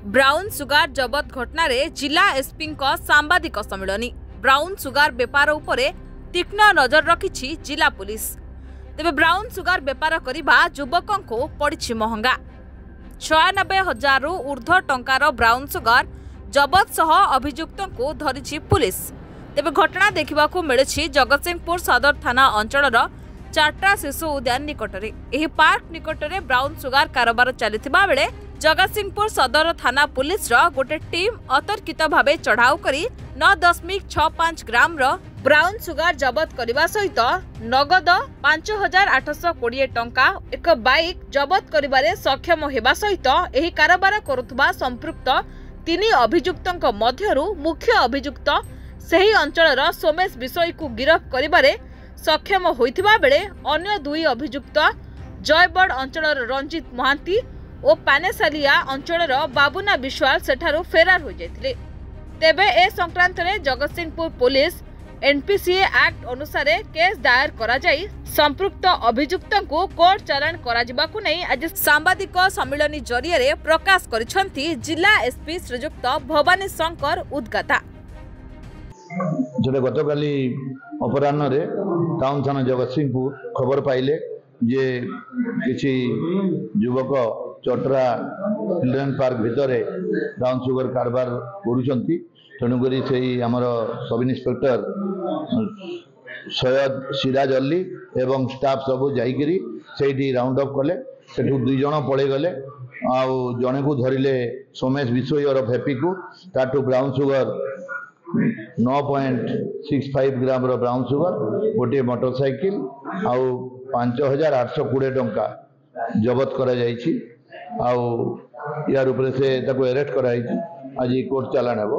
Brown sugar जबत घटना जिला SP सांबादिक सम्मिलनी। Brown sugar बेपार उपरे तीक्ष्ण नजर रखी जिला पुलिस। तेबे ब्राउन सुगार बेपार करने युवकों को पड़ी महंगा। 96,000 रु ऊर्ध्व टंकार ब्राउन सुगार जबत सह अभियुक्तों को धरी पुलिस। तेबे घटना देखा मिली जगतसिंहपुर सदर थाना अंचल चार्टा शिशु उद्यान निकटरे। एही पार्क निकटरे ब्राउन सुगार कारोबार चलता बेले जगतसिंहपुर सदर थाना पुलिस गोटे टीम अतर्कित भाव चढ़ाऊ करी 9.65 ग्राम ब्राउन सुगार जबत करने सहित नगद 5,820 टंका एक बाइक जबत करिबारे सक्षम होगा सहित एही कारोबार करुवा संपृक्त 3 अभियुक्तों मध्यरु मुख्य अभियुक्त सही अंचल सोमेश विषय को गिरफ्त करिबारे सक्षम होइथिबा बेले अन्य 2 अभियुक्त जयबड़ अंचल रंजित महांती और पानेसालिया अंचल बाबुना विश्वाल सेठारु फेरार हो जाइथिले। तेबे ए संक्रांत में जगतसिंहपुर पुलिस एनपीसीए एक्ट अनुसार केस दायर करा जाई संपृक्त अभियुक्तों को कोर्ट चालान करा जिबाकु नै आज सांबादिक सम्मिलनी जरिए प्रकाश करिसंती जिला एसपी श्रीयुक्त भवानी शंकर उद्गाता। जो गतकाली अपराह्न टाउन थाना जगतसिंहपुर खबर पाइले जे किसी युवक चटरा चिल्ड्रेन पार्क भितर ब्राउन सुगर कारबार करुँच। तेणुक आमर सब इन्स्पेक्टर सैयद सिराज अली एवं स्टाफ सब जाइकरी राउंड अप कले। सेठू 2 जन पड़े गले आउ जने को धरिले सोमेश विषय और हेपी को ताठू brown sugar 9.65 gram brown sugar गोटे मोटरसाइकिल आउ 5,820 टंका जबत करा जाइछि। आउ यार उपरे से ताको अरेस्ट करा आज कोर्ट चालान हेबो।